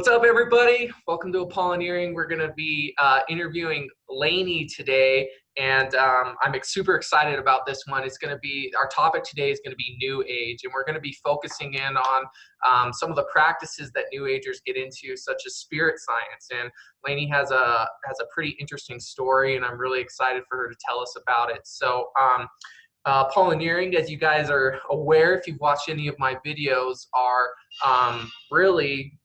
What's up, everybody? Welcome to Apolo-neering. We're going to be interviewing Lanie today, and I'm super excited about this one. It's going to be, our topic today is going to be New Age, and we're going to be focusing in on some of the practices that New Agers get into, such as spirit science. And Lanie has a pretty interesting story, and I'm really excited for her to tell us about it. So, Apolo-neering, as you guys are aware, if you've watched any of my videos, are really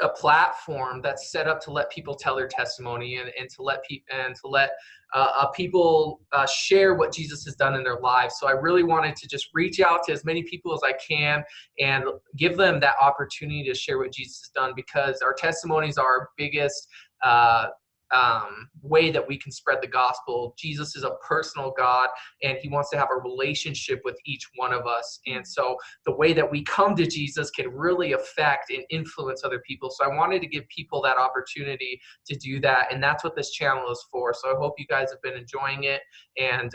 a platform that's set up to let people tell their testimony and to let people share what Jesus has done in their lives. So I really wanted to just reach out to as many people as I can and give them that opportunity to share what Jesus has done, because our testimonies are our biggest way that we can spread the gospel. Jesus is a personal God, and he wants to have a relationship with each one of us. And so the way that we come to Jesus can really affect and influence other people. So I wanted to give people that opportunity to do that, and that's what this channel is for. So I hope you guys have been enjoying it. And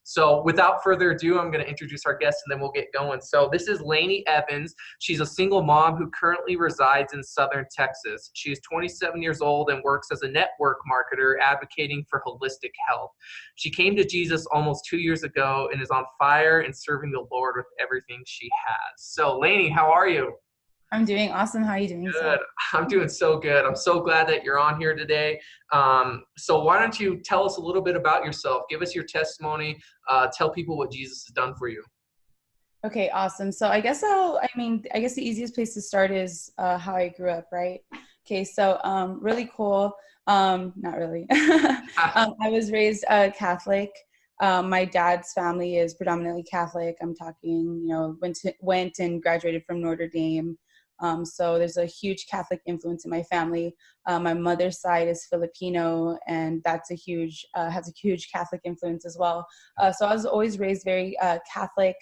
so without further ado, I'm going to introduce our guest, and then we'll get going. So this is Lanie Evans. She's a single mom who currently resides in Southern Texas. She is 27 years old and works as a network marketer advocating for holistic health. She came to Jesus almost 2 years ago and is on fire and serving the Lord with everything she has. So Lanie, how are you? I'm doing awesome. How are you doing? Good. I'm doing so good. I'm so glad that you're on here today. So why don't you tell us a little bit about yourself? Give us your testimony. Tell people what Jesus has done for you. Okay, awesome. So I guess the easiest place to start is how I grew up, right? Okay, so really cool. Not really. I was raised Catholic. My dad's family is predominantly Catholic. I'm talking, went and graduated from Notre Dame. So there's a huge Catholic influence in my family. My mother's side is Filipino, and that's has a huge Catholic influence as well. So I was always raised very Catholic.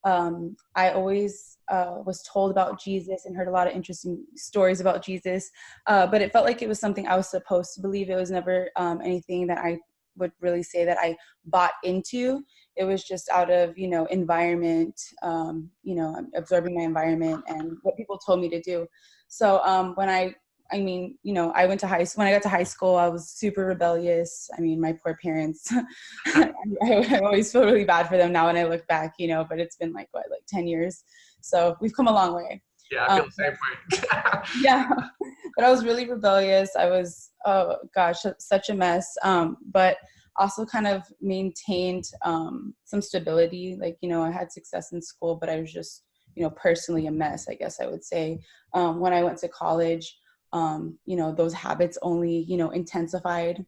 I always was told about Jesus and heard a lot of interesting stories about Jesus, but it felt like it was something I was supposed to believe. It was never anything that I would really say that I bought into. It was just out of, environment, absorbing my environment and what people told me to do. So when I went to high school. When I got to high school, I was super rebellious. I mean, my poor parents, I always feel really bad for them now when I look back, but it's been like 10 years. So we've come a long way. Yeah, I feel the same way. Yeah, but I was really rebellious. I was, oh gosh, such a mess. But also kind of maintained some stability. I had success in school, but I was just, personally a mess, I guess I would say. When I went to college, those habits only, intensified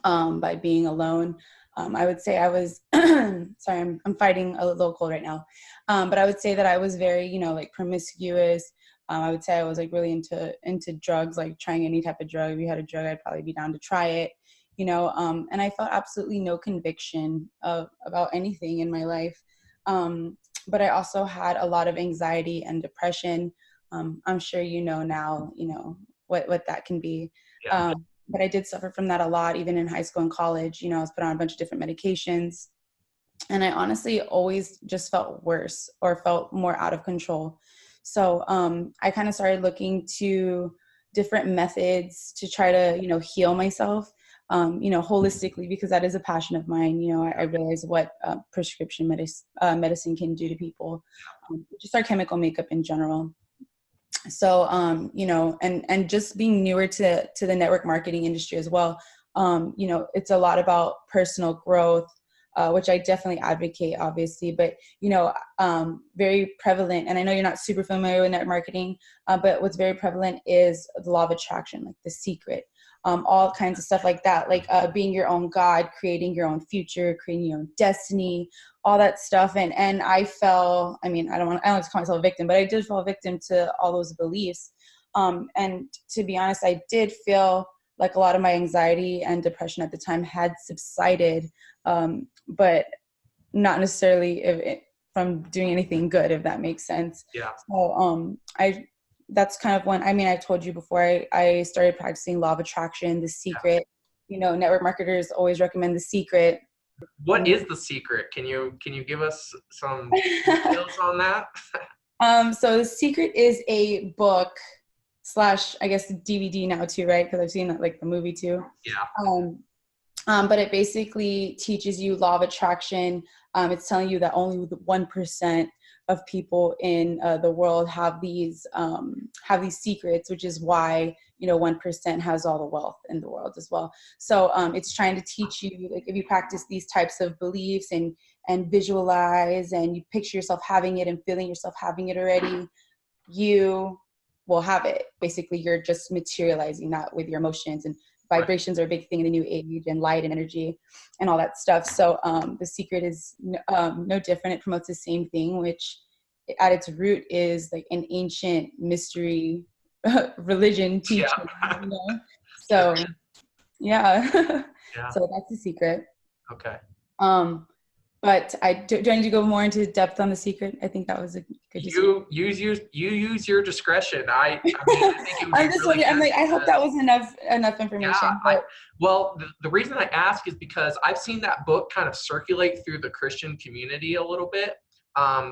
by being alone. I would say I was, sorry, I'm fighting a little cold right now. But I would say that I was very, promiscuous. I would say I was really into drugs, trying any type of drug. If you had a drug, I'd probably be down to try it, and I felt absolutely no conviction about anything in my life. But I also had a lot of anxiety and depression. I'm sure now, what that can be. Yeah. But I did suffer from that a lot, even in high school and college. I was put on a bunch of different medications. And I honestly always just felt worse or felt more out of control. So I kind of started looking to different methods to try to, heal myself, holistically, because that is a passion of mine. I realize what prescription medicine can do to people, just our chemical makeup in general. So, and just being newer to the network marketing industry as well, it's a lot about personal growth, which I definitely advocate, obviously, but, very prevalent. And I know you're not super familiar with network marketing, but what's very prevalent is the law of attraction, like The Secret, all kinds of stuff like that, being your own God, creating your own future, creating your own destiny, all that stuff. And I fell, I don't like to call myself a victim, but I did fall victim to all those beliefs. And to be honest, I did feel like a lot of my anxiety and depression at the time had subsided, but not necessarily from doing anything good, if that makes sense. Yeah. So that's kind of when, I told you before, I started practicing law of attraction, The Secret. Yeah. Network marketers always recommend The Secret. What is The Secret? Can you give us some details on that? So The Secret is a book slash, I guess, DVD now too, right? Because I've seen that, like the movie too. Yeah. But it basically teaches you law of attraction. It's telling you that only 1% of people in the world have these secrets, which is why 1% has all the wealth in the world as well. So it's trying to teach you, like, if you practice these types of beliefs and visualize and you picture yourself having it and feeling yourself having it already, you will have it. Basically, you're just materializing that with your emotions, and vibrations are a big thing in the new age, and light and energy and all that stuff. So The Secret is no different. It promotes the same thing, which at its root is like an ancient mystery religion teaching, Yeah. So yeah. Yeah. So that's The Secret. Okay. But do I need to go more into depth on The Secret? I think that was a good You use your discretion. I mean, I think it would be I'm just really wondering, I'm good like, I hope that was enough information. Yeah, well, the reason I ask is because I've seen that book kind of circulate through the Christian community a little bit,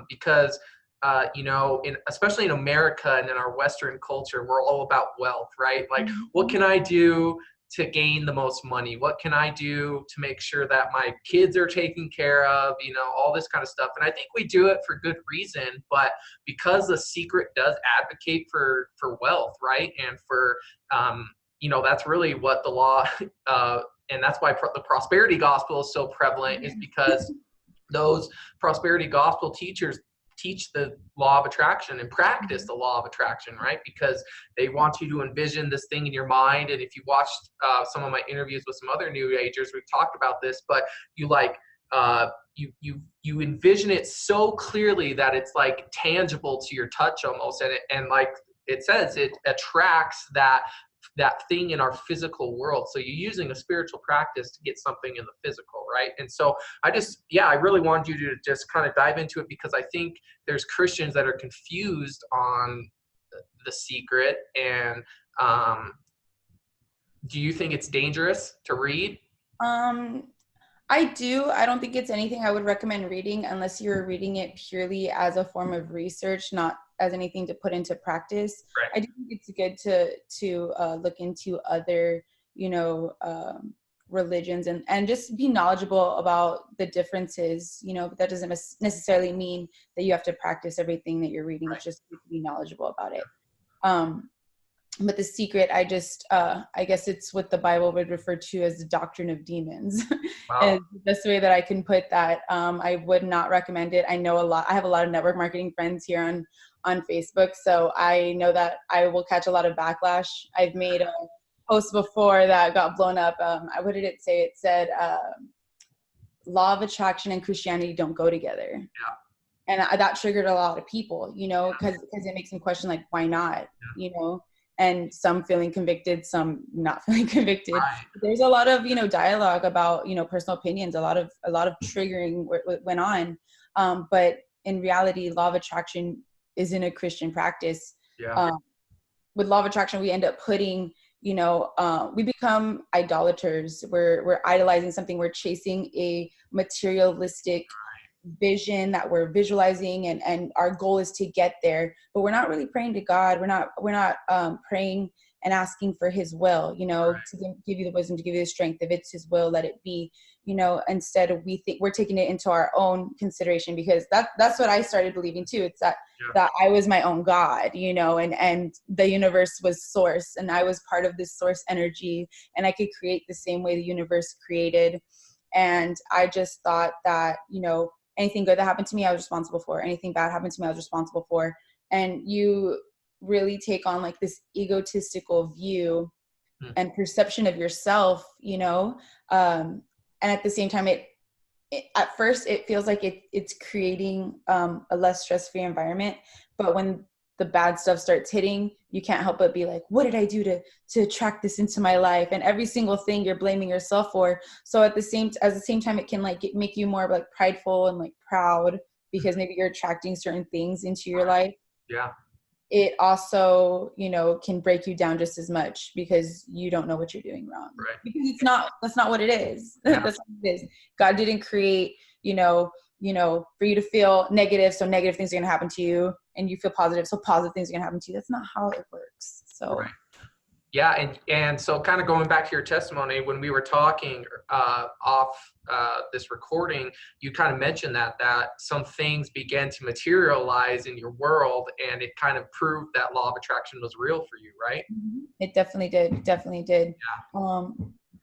because especially in America and in our Western culture, we're all about wealth, right? Like, what can I do to gain the most money? What can I do to make sure that my kids are taken care of? All this kind of stuff. And I think we do it for good reason, but because The Secret does advocate for wealth, right? And for, that's really what the law, and that's why the prosperity gospel is so prevalent, is because those prosperity gospel teachers teach the law of attraction and practice the law of attraction, right? Because they want you to envision this thing in your mind. And if you watched some of my interviews with some other new agers, we've talked about this, but you you envision it so clearly that it's like tangible to your touch almost. And like it says, it attracts that thing in our physical world. So you're using a spiritual practice to get something in the physical, right? And so I really wanted you to just kind of dive into it, because I think there's Christians that are confused on The Secret. And do you think it's dangerous to read? I do. I don't think it's anything I would recommend reading unless you're reading it purely as a form of research, not as anything to put into practice. Right. I do think it's good to look into other, religions and just be knowledgeable about the differences, but that doesn't necessarily mean that you have to practice everything that you're reading. It's just to be knowledgeable about it. But The Secret, I guess it's what the Bible would refer to as the doctrine of demons. Wow. And the best way that I can put that. I would not recommend it. I have a lot of network marketing friends here on Facebook, so I know that I will catch a lot of backlash. I've made a post before that got blown up. What did it say? It said, law of attraction and Christianity don't go together. Yeah. And that triggered a lot of people, because it makes them question, like, why not, and some feeling convicted, some not feeling convicted. Right. There's a lot of, dialogue about, personal opinions, a lot of triggering went on. But in reality, law of attraction isn't a Christian practice. Yeah. With law of attraction, we end up putting, we become idolaters. We're idolizing something. We're chasing a materialistic vision that we're visualizing, and our goal is to get there, but we're not really praying to God. We're not praying and asking for his will, to give you the wisdom, to give you the strength. If it's his will, let it be, instead we think we're taking it into our own consideration, because that's what I started believing too. It's that I was my own God, and the universe was source, and I was part of this source energy, and I could create the same way the universe created. And I just thought that, anything good that happened to me, I was responsible for. Anything bad happened to me, I was responsible for. And you really take on like this egotistical view and perception of yourself, and at the same time, it at first it feels like it's creating a less stress-free environment. But when the bad stuff starts hitting, you can't help but be like, what did I do to attract this into my life? And every single thing you're blaming yourself for. So at the same time, it can like make you more like prideful and like proud, because maybe you're attracting certain things into your life. Yeah. It also, can break you down just as much, because you don't know what you're doing wrong. Right. Because that's not what it is. Yeah. That's what it is. God didn't create, for you to feel negative, so negative things are going to happen to you, and you feel positive, so positive things are going to happen to you. That's not how it works. So. Right. Yeah, and so kind of going back to your testimony, when we were talking off this recording, you kind of mentioned that some things began to materialize in your world, and it kind of proved that law of attraction was real for you, right? It definitely did. Definitely did.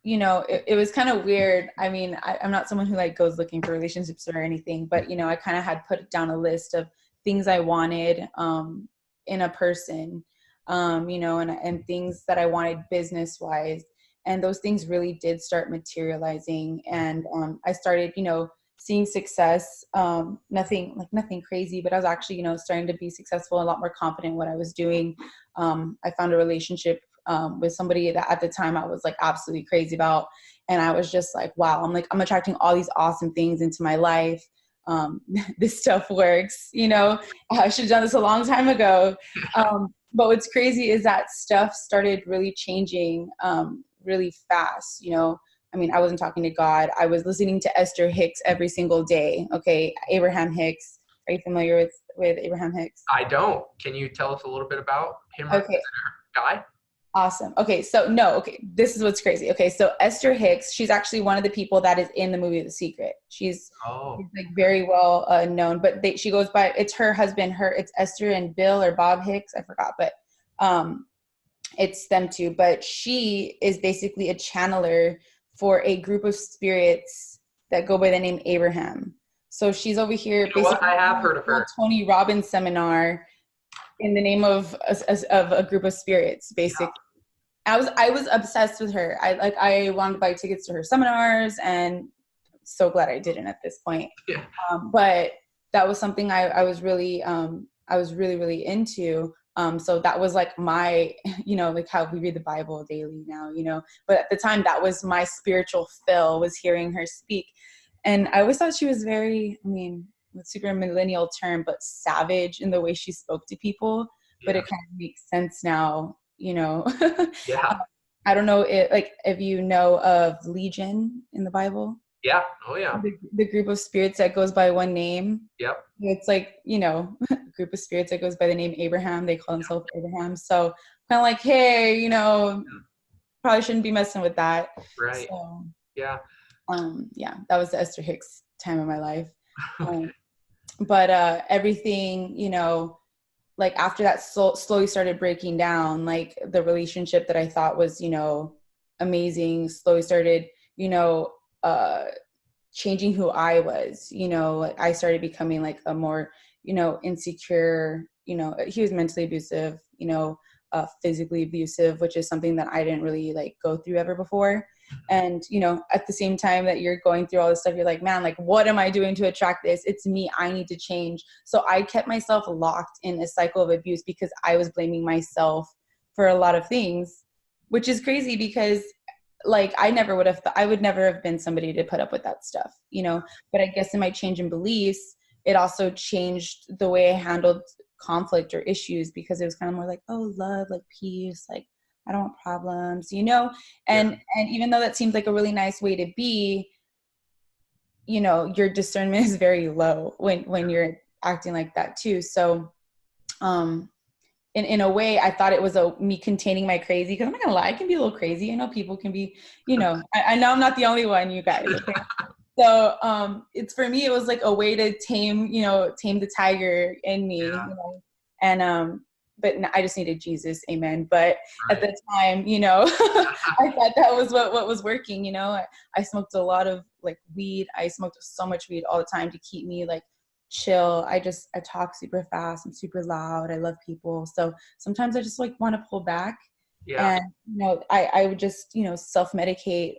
You know, it was kind of weird. I mean, I'm not someone who like goes looking for relationships or anything, but you know, I kind of had put down a list of things I wanted in a person, you know, and things that I wanted business wise. And those things really did start materializing. And I started, you know, seeing success, nothing crazy, but I was actually, you know, starting to be successful, a lot more confident in what I was doing. I found a relationship with somebody that at the time I was like absolutely crazy about. And I was just like, wow, I'm attracting all these awesome things into my life. This stuff works, you know, I should have done this a long time ago. But what's crazy is that stuff started really changing really fast. You know, I mean, I wasn't talking to God. I was listening to Esther Hicks every single day. Okay. Abraham Hicks. Are you familiar with Abraham Hicks? I don't. Can you tell us a little bit about him? Okay. Guy? Awesome. Okay. So this is what's crazy. Okay. So Esther Hicks, she's actually one of the people that is in the movie The Secret. She's like very well known, but she goes by, it's her husband, it's Esther and Bill or Bob Hicks. I forgot, but it's them two, but she is basically a channeler for a group of spirits that go by the name Abraham. So she's over here. You know what? I have heard of her. Tony Robbins seminar in the name of a group of spirits, basically. Yeah. I was obsessed with her. I wanted to buy tickets to her seminars, and so glad I didn't at this point. Yeah. But that was something I was really really into. So that was like my, you know, like how we read the Bible daily now, you know, but at the time that was my spiritual fill, was hearing her speak. And I always thought she was very, I mean, with super millennial term, but savage in the way she spoke to people. Yeah. But it kind of makes sense now, you know. Yeah. I don't know if you know of Legion in the Bible. Yeah. Oh yeah. The group of spirits that goes by one name. Yep. It's like, you know, a group of spirits that goes by the name Abraham. They call themselves Abraham. So kind of like, hey, you know, probably shouldn't be messing with that. Right. So, yeah. Yeah, that was the Esther Hicks time of my life. Okay. But everything, you know, like after that slowly started breaking down, like the relationship that I thought was, you know, amazing, slowly started, you know, changing who I was. You know, I started becoming like a more, you know, insecure, you know, he was mentally abusive, you know, physically abusive, which is something that I didn't really like go through ever before. And, you know, at the same time that you're going through all this stuff, you're like, man, like, what am I doing to attract this? It's me. I need to change. So I kept myself locked in a cycle of abuse because I was blaming myself for a lot of things, which is crazy because like I would never have been somebody to put up with that stuff, you know. But I guess in my change in beliefs, it also changed the way I handled conflict or issues, because it was kind of more like, oh, love, like peace, like I don't want problems, you know. And even though that seems like a really nice way to be, you know, your discernment is very low when you're acting like that too. So in a way, I thought it was me containing my crazy, because I'm not gonna lie, I can be a little crazy. I know people can be, you know, I know I'm not the only one, you guys. Okay? So it's, for me, it was like a way to tame the tiger in me, you know? And but I just needed Jesus, amen. But at the time, you know, I thought that was what was working, you know. I smoked a lot of like weed. I smoked so much weed all the time to keep me like chill. I talk super fast. I'm super loud. I love people. So sometimes I just like want to pull back. And, you know, I would just, you know, self-medicate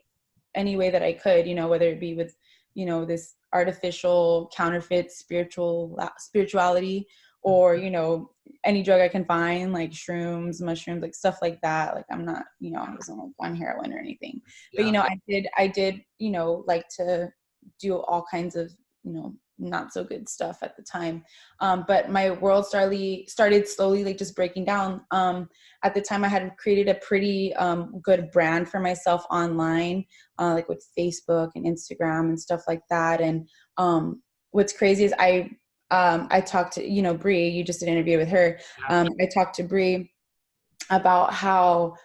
any way that I could, you know, whether it be with, you know, this artificial counterfeit spirituality, or, you know, any drug I can find, like shrooms, mushrooms, like stuff like that. Like I'm not, you know, I wasn't like on heroin or anything, but, you know, I did, you know, like to do all kinds of, you know, not so good stuff at the time. But my world started slowly like just breaking down. At the time I had created a pretty good brand for myself online, like with Facebook and Instagram and stuff like that. And what's crazy is I talked to, you know, Bree, you just did an interview with her. I talked to Bree about how,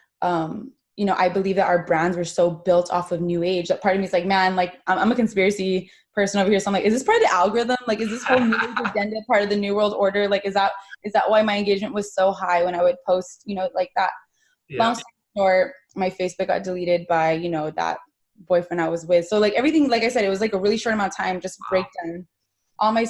you know, I believe that our brands were so built off of new age that part of me is like, man, like I'm a conspiracy person over here. So I'm like, is this part of the algorithm? Like, is this whole new age agenda part of the new world order? Like, is that why my engagement was so high when I would post, you know, like that? Yeah. Long story short, my Facebook got deleted by, you know, that boyfriend I was with. So like everything, like I said, it was like a really short amount of time, just Wow. breakdown. All my,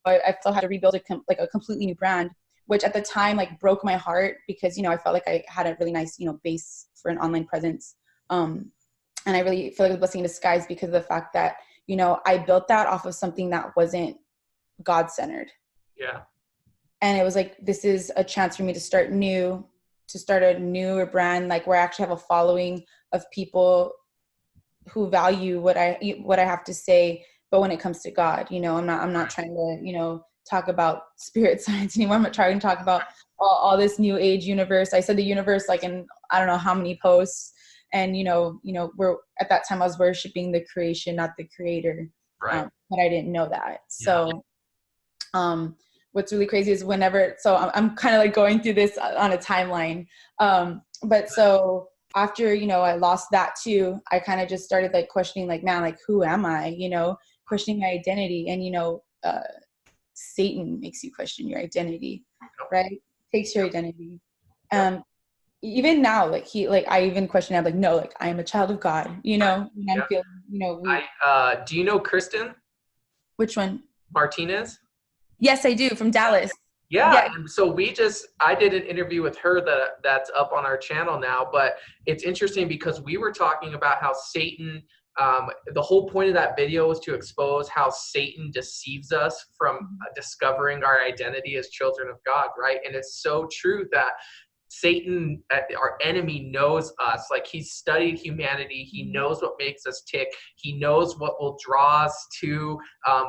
I still had to rebuild like a completely new brand, which at the time like broke my heart because, you know, I felt like I had a really nice, you know, base for an online presence. And I really feel like it was a blessing in disguise because of the fact that, you know, I built that off of something that wasn't God-centered. Yeah. And it was like, this is a chance for me to start a newer brand, like where I actually have a following of people who value what I have to say. But when it comes to God, you know, I'm not trying to, you know, talk about spirit science anymore. I'm not trying to talk about all this new age universe. I said the universe like in I don't know how many posts. And you know, we're at that time I was worshiping the creation, not the creator. Right. But I didn't know that. Yeah. So what's really crazy is so I'm kind of like going through this on a timeline. But so after, you know, I lost that too, I kind of just started like questioning, like, man, like, who am I, you know, questioning my identity. And, you know, Satan makes you question your identity, right? Takes your identity. Even now, like I even question, I'm like, no, like I am a child of God, you know, and I'm feeling, you know, Do you know Kristen which one? Martinez? Yes, I do, from Dallas. Yeah, Yeah. and so I did an interview with her that's up on our channel now, but it's interesting because we were talking about how Satan, the whole point of that video was to expose how Satan deceives us from discovering our identity as children of God, right? And it's so true that Satan, our enemy, knows us. Like he's studied humanity. He knows what makes us tick. He knows what will draw us to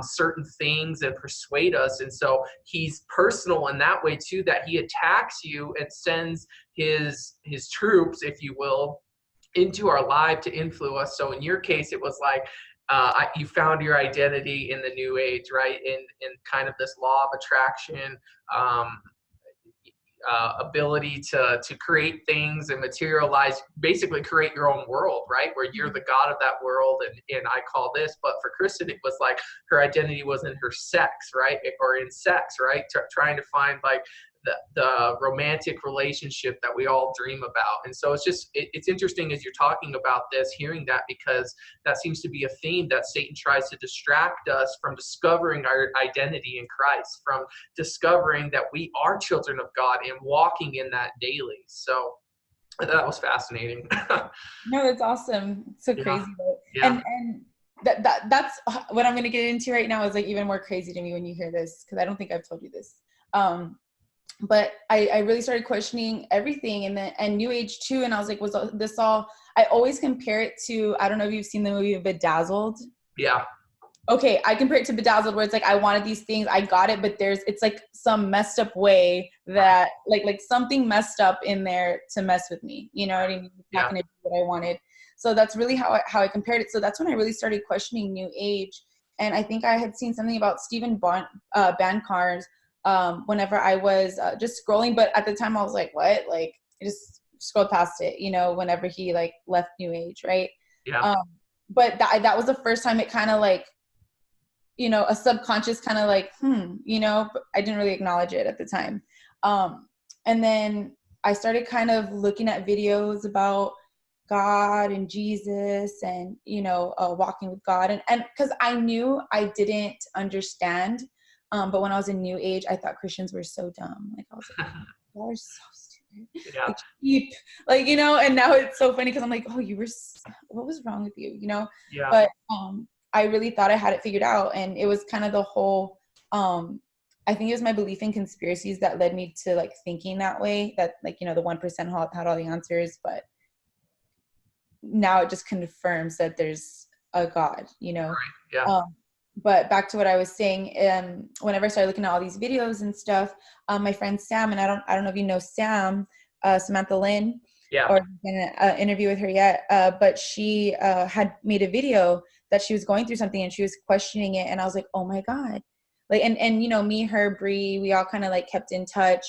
certain things and persuade us. And so he's personal in that way too, that he attacks you and sends his troops, if you will, into our life to influence us. So in your case, it was like you found your identity in the new age, right? In kind of this law of attraction, ability to create things and materialize, basically create your own world, right? Where you're the God of that world, and I call this. But for Kristen, it was like her identity was in her sex, right? Or in sex, right? Trying to find like the romantic relationship that we all dream about. And so it's interesting as you're talking about this, hearing that, because that seems to be a theme that Satan tries to distract us from discovering our identity in Christ, from discovering that we are children of God and walking in that daily. So that was fascinating. No, that's awesome. It's so crazy. Yeah. And that's what I'm going to get into right now is like even more crazy to me when you hear this, because I don't think I've told you this. But I really started questioning everything, and New Age too. And I was like, was this all? I always compare it to, I don't know if you've seen the movie Bedazzled. Yeah. Okay, I compare it to Bedazzled, where it's like I wanted these things, I got it, but it's like some messed up way that like something messed up in there to mess with me. You know what I mean? It's not going to do what I wanted. So that's really how I compared it. So that's when I really started questioning New Age. And I think I had seen something about Stephen Bancar's whenever I was just scrolling, but at the time I was like, what? Like I just scrolled past it, you know, whenever he like left New Age, right? Yeah. But that was the first time it kind of like, you know, a subconscious kind of like, you know, but I didn't really acknowledge it at the time. And then I started kind of looking at videos about God and Jesus and, you know, walking with God. And because I knew I didn't understand. But when I was in New Age, I thought Christians were so dumb. Like I was like, y'all are so stupid. Yeah. Like cheap. Like, you know, and now it's so funny because I'm like, oh, what was wrong with you? You know? Yeah. But I really thought I had it figured out. And it was kind of the whole, I think it was my belief in conspiracies that led me to like thinking that way, that like, you know, the 1% had all the answers, but now it just confirms that there's a God, you know? Right. Yeah. But back to what I was saying, whenever I started looking at all these videos and stuff, my friend Sam, and I don't know if you know Sam, Samantha Lynn, or in an interview with her yet, but she had made a video that she was going through something and she was questioning it, and I was like, oh my God, Like, and, you know, me, her, Bree, we all kind of like kept in touch,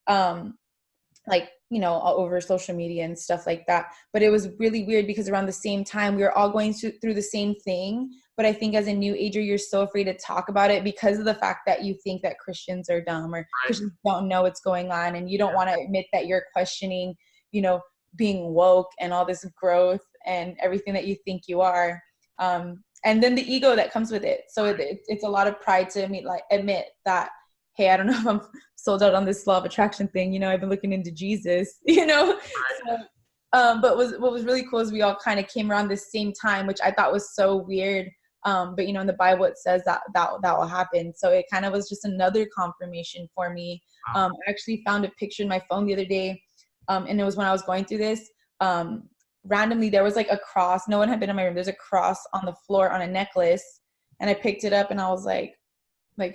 like, you know, all over social media and stuff like that. But it was really weird because around the same time, we were all going through the same thing. But I think as a new ager, you're so afraid to talk about it because of the fact that you think that Christians are dumb, or Right. Christians don't know what's going on. And you don't want to admit that you're questioning, you know, being woke and all this growth and everything that you think you are. And then the ego that comes with it. So it's a lot of pride to admit that, hey, I don't know if I'm sold out on this law of attraction thing. You know, I've been looking into Jesus, you know? Right. So, but what was really cool is we all kind of came around the same time, which I thought was so weird. But, you know, in the Bible, it says that will happen. So it kind of was just another confirmation for me. I actually found a picture in my phone the other day. And it was when I was going through this, randomly, there was like a cross. No one had been in my room. There's a cross on the floor on a necklace. And I picked it up and I was like,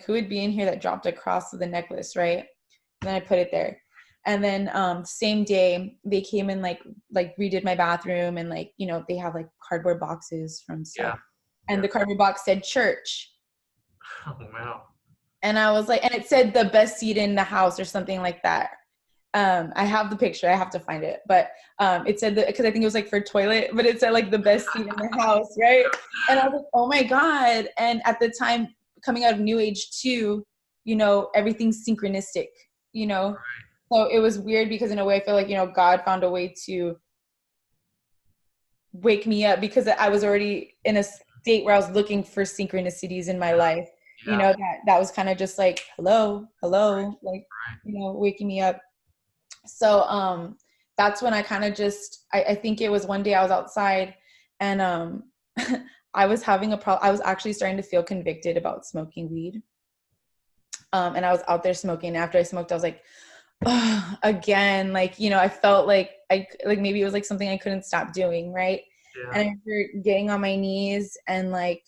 who would be in here that dropped a cross with a necklace, right? And then I put it there. And then same day, they came and like redid my bathroom, and like, you know, they have like cardboard boxes from stuff. Yeah. And the cardboard box said church. Oh, wow. And I was like, and it said the best seat in the house or something like that. I have the picture. I have to find it. But it said that, because I think it was like for toilet, but it said like the best seat in the house, right? And I was like, oh my God. And at the time, coming out of New Age too, you know, everything's synchronistic, you know? So it was weird because in a way I feel like, you know, God found a way to wake me up because I was already in a state where I was looking for synchronicities in my life. You know, that was kind of just like, hello, like, you know, waking me up. So that's when I kind of just, I think it was one day I was outside and I was having a problem. I was actually starting to feel convicted about smoking weed. And I was out there smoking. After I smoked, I was like, oh, again, like, you know, I felt like maybe it was like something I couldn't stop doing. Right. Yeah. And I remember getting on my knees and like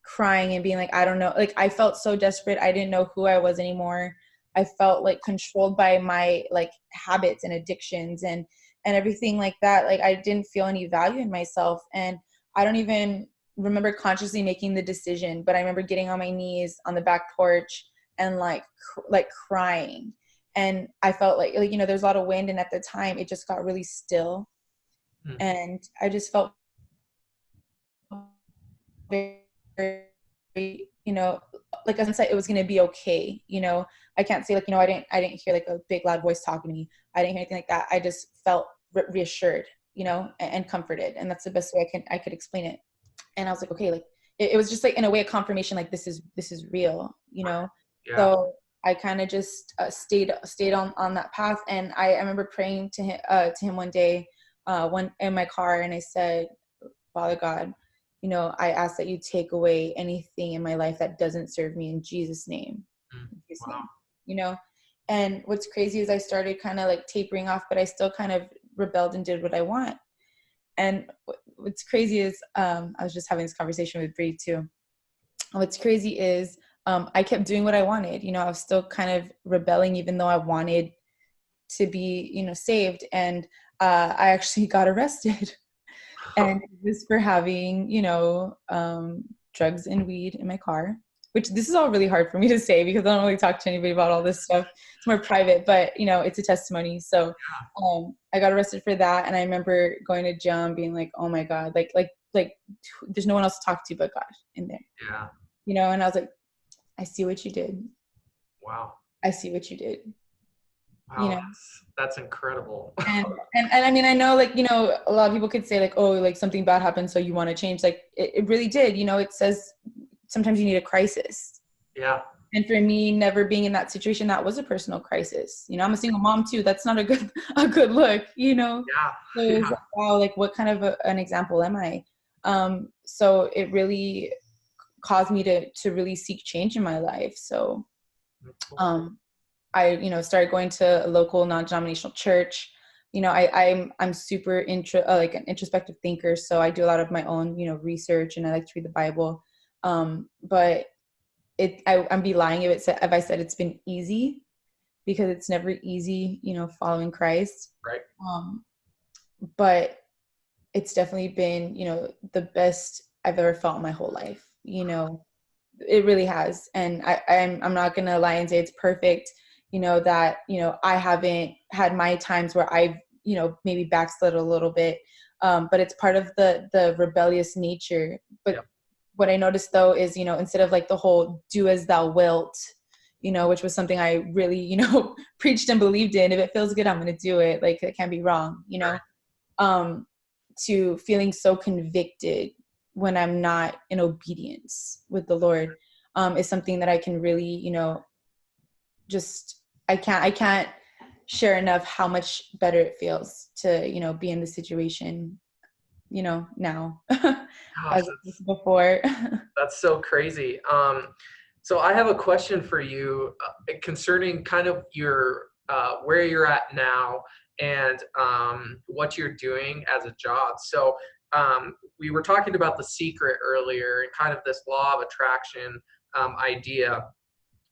crying and being like, I don't know, like I felt so desperate. I didn't know who I was anymore. I felt like controlled by my like habits and addictions and everything like that. Like I didn't feel any value in myself. And I don't even remember consciously making the decision, but I remember getting on my knees on the back porch and like crying. And I felt like, you know, there's a lot of wind. And at the time it just got really still. And I just felt very, you know, like a sense that it was going to be okay. You know, I can't say like, you know, I didn't hear like a big loud voice talking to me. I didn't hear anything like that. I just felt reassured, you know, and comforted. And that's the best way I could explain it. And I was like, okay, like it was just like in a way, a confirmation, like this is real, you know? Yeah. So I kind of just stayed on that path. And I remember praying to him one day, one in my car. And I said, Father God, you know, I ask that you take away anything in my life that doesn't serve me in Jesus' name. Wow. You know? And what's crazy is I started kind of like tapering off, but I still kind of rebelled and did what I want. And what's crazy is, I was just having this conversation with Bree too. What's crazy is, I kept doing what I wanted. You know, I was still kind of rebelling, even though I wanted to be, you know, saved. And I actually got arrested. And it was for having, you know, drugs and weed in my car, which this is all really hard for me to say because I don't really talk to anybody about all this stuff. It's more private, but you know, it's a testimony. So I got arrested for that. And I remember going to jail and being like, oh my God, like there's no one else to talk to but God in there. Yeah. You know, and I was like, I see what you did. Wow. I see what you did. Wow, You know, that's incredible. and I mean, I know, like, you know, a lot of people could say like, oh, like something bad happened, so you want to change. Like it really did. You know, it says sometimes you need a crisis. Yeah. And for me, never being in that situation, that was a personal crisis. You know, I'm a single mom too. That's not a good look, you know? Yeah. So it was like, wow, like what kind of an example am I? So it really caused me to really seek change in my life. So, I, you know, started going to a local non-denominational church. You know, I'm super like an introspective thinker. So I do a lot of my own, you know, research, and I like to read the Bible. But I'd be lying if I said it's been easy, because it's never easy, you know, following Christ. Right. But it's definitely been, you know, the best I've ever felt in my whole life. You know, It really has. And I'm not going to lie and say it's perfect, that, I haven't had my times where I've, maybe backslid a little bit. But it's part of the rebellious nature. But Yep. what I noticed though is, instead of like the whole do as thou wilt, which was something I really, preached and believed in. If it feels good, I'm going to do it. Like, it can't be wrong, Right. To feeling so convicted when I'm not in obedience with the Lord, is something that I can really, I can't share enough how much better it feels to, be in the situation, now Gosh, as before. that's so crazy. So I have a question for you concerning kind of your where you're at now and what you're doing as a job. So we were talking about The Secret earlier and kind of this law of attraction idea.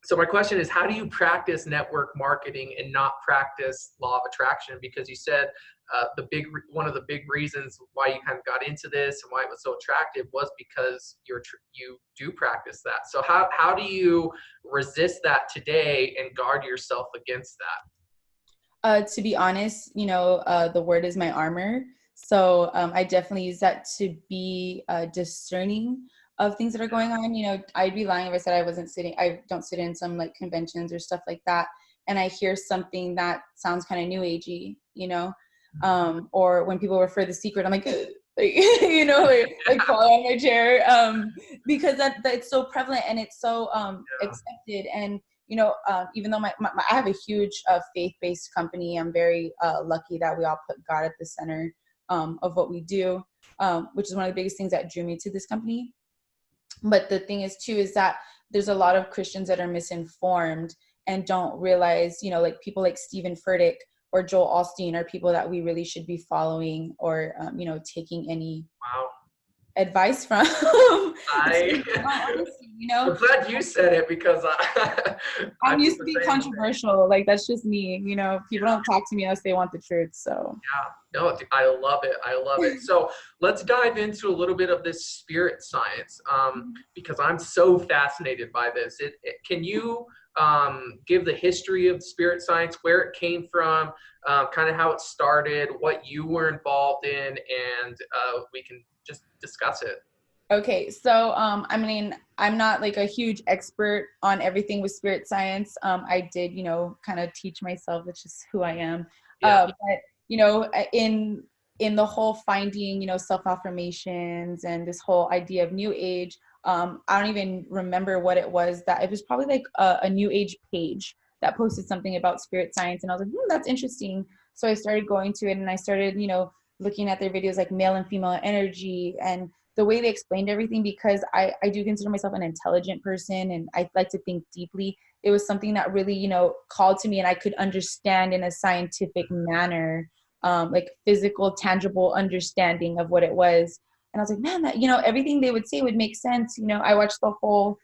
So my question is, how do you practice network marketing and not practice law of attraction? Because you said one of the big reasons why you kind of got into this and why it was so attractive was because you do practice that. So how do you resist that today and guard yourself against that? To be honest, the word is my armor. So I definitely use that to be discerning of things that are going on. I'd be lying if I said I don't sit in some like conventions or stuff like that, and I hear something that sounds kind of new agey, or when people refer The Secret, I'm like, like fall on my chair, because that it's so prevalent and it's so accepted. And even though I have a huge faith-based company, I'm very lucky that we all put God at the center of what we do, which is one of the biggest things that drew me to this company. But the thing is too, is that there's a lot of Christians that are misinformed and don't realize, like people like Stephen Furtick or Joel Osteen are people that we really should be following or, taking any advice from. I Honestly, I'm glad you said it because I'm used to be controversial. Like, that's just me. People don't talk to me unless they want the truth. So yeah, no, I love it. I love it. So let's dive into a little bit of this spirit science, because I'm so fascinated by this. Can you give the history of spirit science, where it came from, kind of how it started, what you were involved in, and we can just discuss it. Okay, so I'm not like a huge expert on everything with spirit science. I did, kind of teach myself, which is who I am. Yeah. But in the whole finding, self-affirmations and this whole idea of new age, I don't even remember what it was. That it was probably like a new age page that posted something about spirit science, and I was like, that's interesting. So I started going to it, and I started, looking at their videos, like male and female energy, and the way they explained everything, because I do consider myself an intelligent person and I like to think deeply. It was something that really, called to me, and I could understand in a scientific manner, like physical, tangible understanding of what it was. And I was like, man, that, everything they would say would make sense. I watched the whole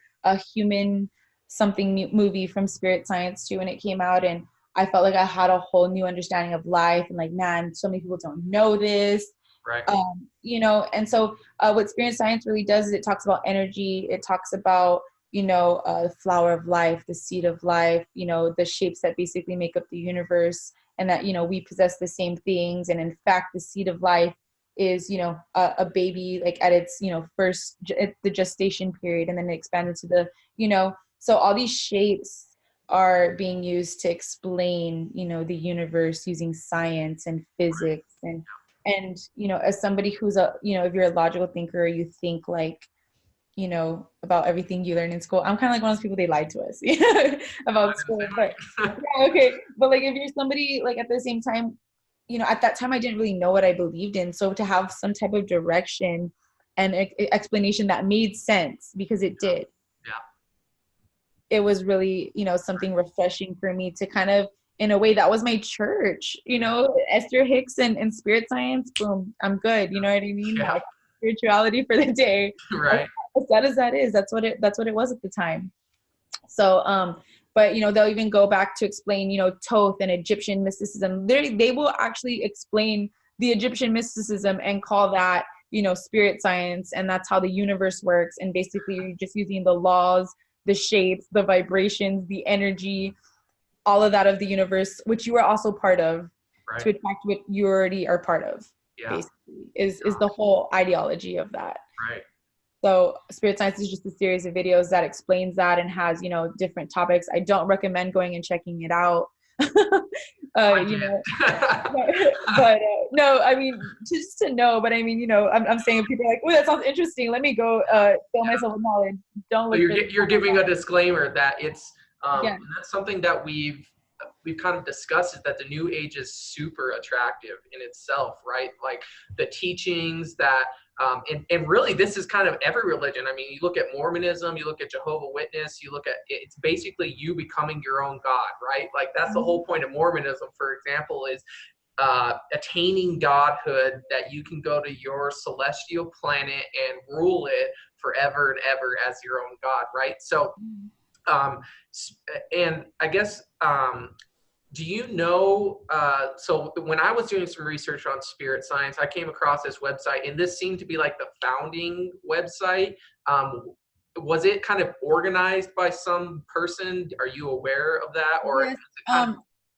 Human something movie from Spirit Science too when it came out, and I felt like I had a whole new understanding of life, and like, man, so many people don't know this. Right. And so what spirit science really does is it talks about energy. It talks about, the flower of life, the seed of life, the shapes that basically make up the universe, and that, we possess the same things. And in fact, the seed of life is, a baby, like at its, first, the gestation period, and then it expands into the, so all these shapes are being used to explain, the universe using science and physics. And, as somebody who's if you're a logical thinker, you think like, about everything you learn in school. I'm kind of like one of those people, they lied to us about school. But yeah, okay. But like, if you're somebody like at the same time, at that time I didn't really know what I believed in. So to have some type of direction and explanation that made sense, because it did. Yeah. It was really, something refreshing for me to kind of, in a way, that was my church, Esther Hicks and spirit science, boom, I'm good. You know what I mean? Yeah. Spirituality for the day. Right. As sad as that is, that's what it was at the time. So, but they'll even go back to explain, Thoth and Egyptian mysticism. They will actually explain the Egyptian mysticism and call that, spirit science, and that's how the universe works. And basically you're just using the laws, the shapes, the vibrations, the energy, all of that of the universe, which you are also part of, Right. to attract what you already are part of. Yeah. Basically is the whole ideology of that. Right. So Spirit Science is just a series of videos that explains that and has, different topics. I don't recommend going and checking it out. I You did. know, but no, I mean, just to know, but I mean, I'm saying if people are like, oh, that sounds interesting, let me go fill myself with knowledge. Don't So look you're giving a disclaimer that it's Yeah. that's something that we've kind of discussed, is that the new age is super attractive in itself, right? Like the teachings that and really this is kind of every religion. I mean, you look at Mormonism, you look at Jehovah's Witness, you look at, it's basically you becoming your own God, right? Like that's the whole point of Mormonism, for example, is attaining godhood, that you can go to your celestial planet and rule it forever and ever as your own God, right? So and I guess do you know, so when I was doing some research on spirit science, I came across this website, and this seemed to be like the founding website. Was it kind of organized by some person? Are you aware of that? Or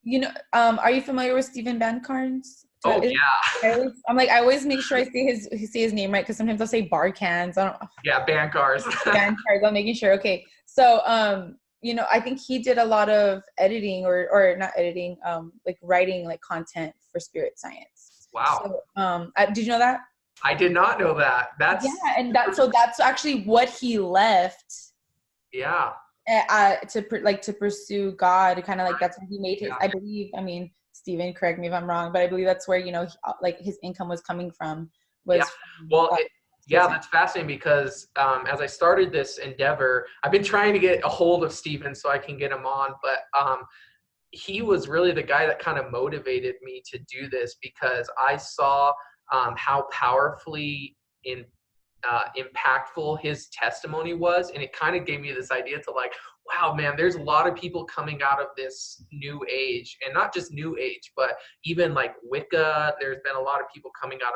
Yes. Are you familiar with Stephen Bancarn's? Oh, yeah. I always make sure I say his name right, because sometimes I'll say Barcans. I don't. Yeah, Bancars. Bancars. I'm making sure. Okay. So, I think he did a lot of editing or not editing, like writing like content for spirit science. Wow. So, did you know that? I did not know that. That's that's actually what he left. Yeah. To pursue God, kind of like that's when he made his. I believe. I mean, Stephen, correct me if I'm wrong, but I believe that's where like his income was coming from. That's fascinating, because as I started this endeavor, I've been trying to get a hold of Stephen so I can get him on, but he was really the guy that kind of motivated me to do this, because I saw how powerfully impactful his testimony was, and it kind of gave me this idea to like, wow, man, there's a lot of people coming out of this new age, and not just new age, but even like Wicca. There's been a lot of people coming out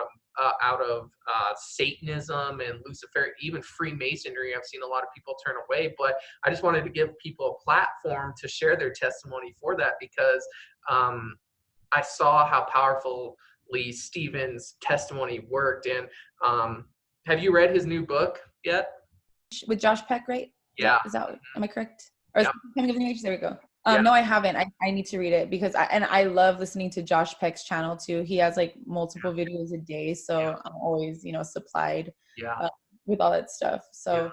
of Satanism and Lucifer, even Freemasonry. I've seen a lot of people turn away, but I just wanted to give people a platform to share their testimony for that, because I saw how powerfully Stephen's testimony worked. And have you read his new book yet? With Josh Peck, right? Yeah. Am I correct? Or Yep. Coming of the Age? There we go. Yeah. No, I haven't. I need to read it, because I love listening to Josh Peck's channel too. He has like multiple videos a day, so I'm always supplied with all that stuff. So,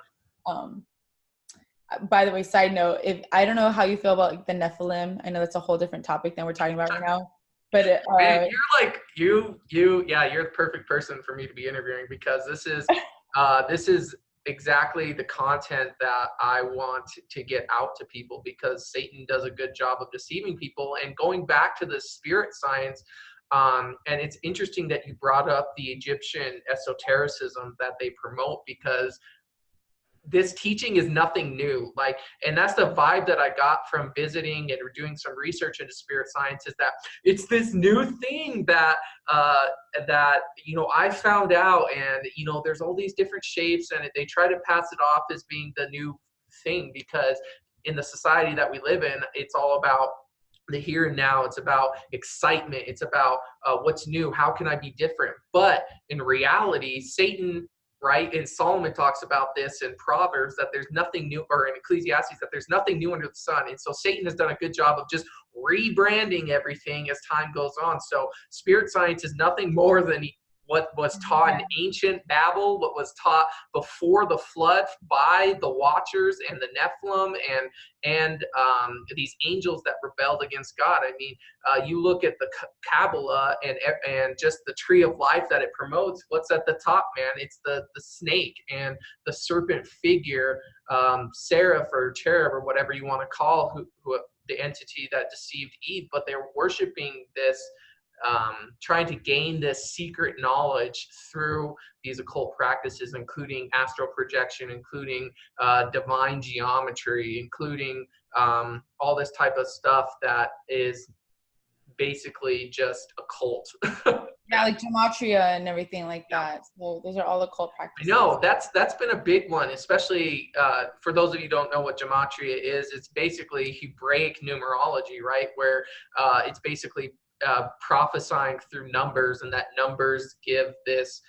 by the way, side note, if I don't know how you feel about like the Nephilim. I know that's a whole different topic than we're talking about right now. But man, you're like you're the perfect person for me to be interviewing, because this is exactly the content that I want to get out to people, because Satan does a good job of deceiving people. And going back to the spirit science, and it's interesting that you brought up the Egyptian esotericism that they promote, because this teaching is nothing new. Like, and that's the vibe that I got from visiting and doing some research into spirit science, is that it's this new thing that I found out, and there's all these different shapes, and they try to pass it off as being the new thing, because in the society that we live in, it's all about the here and now. It's about excitement. It's about what's new. How can I be different? But in reality, Satan, right? And Solomon talks about this in Proverbs, that there's nothing new, or in Ecclesiastes, that there's nothing new under the sun. And so Satan has done a good job of just rebranding everything as time goes on. So spirit science is nothing more than what was taught in ancient Babel, what was taught before the flood by the Watchers and the Nephilim and these angels that rebelled against God. I mean, you look at the Kabbalah and just the tree of life that it promotes. What's at the top, man? It's the snake and the serpent figure, seraph or cherub or whatever you want to call who the entity that deceived Eve. But they're worshiping this, trying to gain this secret knowledge through these occult practices, including astral projection, including divine geometry, including all this type of stuff that is basically just occult. Yeah, like gematria and everything like that. So those are all occult I practices. know that's been a big one, especially for those of you who don't know what gematria is. It's basically Hebraic numerology, right? Where it's basically prophesying through numbers, and that numbers give this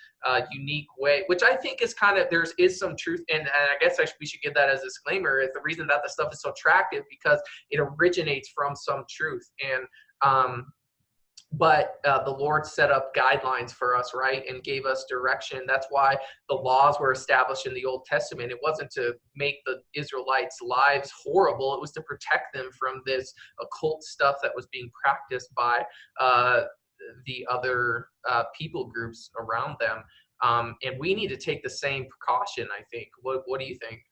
unique way, which I think is kind of, there is some truth, and I guess we should give that as a disclaimer. Is the reason that the stuff is so attractive because it originates from some truth, and but the Lord set up guidelines for us, right, and gave us direction. That's why the laws were established in the Old Testament. It wasn't to make the Israelites' lives horrible. It was to protect them from this occult stuff that was being practiced by the other people groups around them. And we need to take the same precaution, I think. What do you think?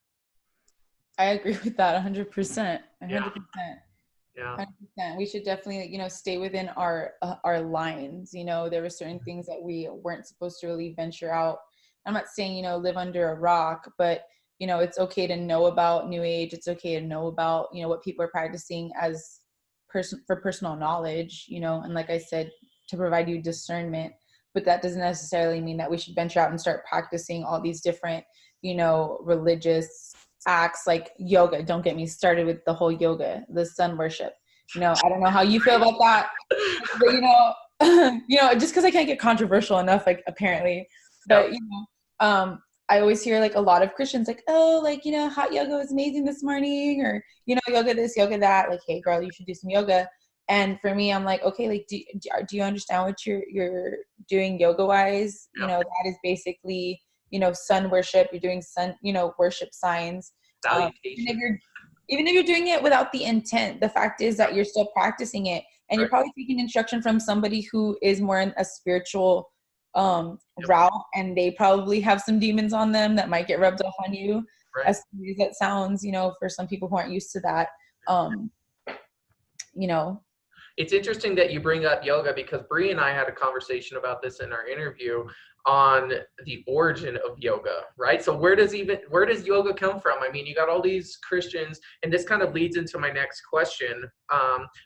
I agree with that 100%. 100%. Yeah. Yeah. 100%. We should definitely, stay within our lines. There were certain things that we weren't supposed to really venture out. I'm not saying, live under a rock, but, it's okay to know about New Age. It's okay to know about, what people are practicing as for personal knowledge, and like I said, to provide you discernment. But that doesn't necessarily mean that we should venture out and start practicing all these different, religious acts like yoga. Don't get me started with the whole yoga, the sun worship. I don't know how you feel about that, but just because I can't get controversial enough, like apparently, but I always hear like a lot of Christians like, oh, like, hot yoga was amazing this morning, or, yoga this, yoga that, like, hey girl, you should do some yoga. And for me, I'm like, okay, like, do you understand what you're doing yoga wise? That is basically, sun worship. You're doing sun, worship signs. Even if you're doing it without the intent, the fact is that you're still practicing it, and you're probably taking instruction from somebody who is more in a spiritual route, and they probably have some demons on them that might get rubbed off on you. Right. As silly as that sounds, for some people who aren't used to that, It's interesting that you bring up yoga, because Bree and I had a conversation about this in our interview on the origin of yoga, right? So where does yoga come from? I mean, you got all these Christians, and this kind of leads into my next question,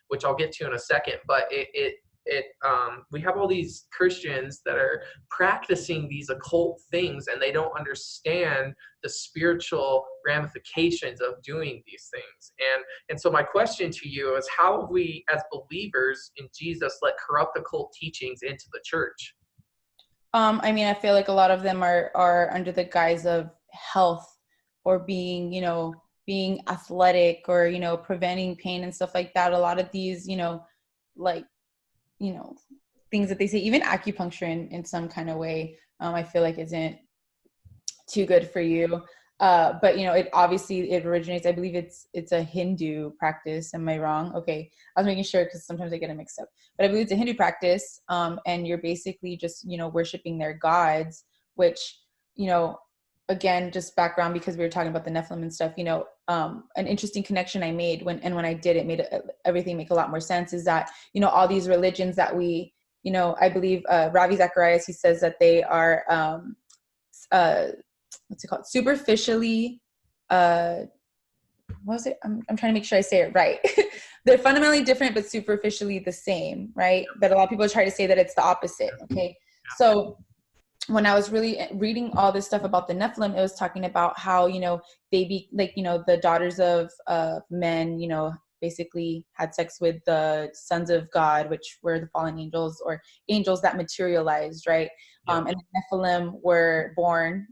which I'll get to in a second, but we have all these Christians that are practicing these occult things, and they don't understand the spiritual ramifications of doing these things. And so my question to you is, how have we as believers in Jesus let corrupt occult teachings into the church? I mean, I feel like a lot of them are under the guise of health, or being, being athletic, or, preventing pain and stuff like that. A lot of these, things that they say, even acupuncture in some kind of way, I feel like isn't too good for you. But it originates, I believe it's a Hindu practice. Am I wrong? Okay. I was making sure, because sometimes I get it mixed up, but I believe it's a Hindu practice. And you're basically just, worshiping their gods, which, again, just background, because we were talking about the Nephilim and stuff, an interesting connection I made when I did it, made everything make a lot more sense, is that, all these religions that we, I believe, Ravi Zacharias, he says that they are, what's it called? Superficially, what was it? I'm trying to make sure I say it right. They're fundamentally different, but superficially the same, right? But a lot of people try to say that it's the opposite. Okay. So when I was really reading all this stuff about the Nephilim, it was talking about how, they be like, the daughters of men, basically had sex with the sons of God, which were the fallen angels, or angels that materialized, right? And the Nephilim were born,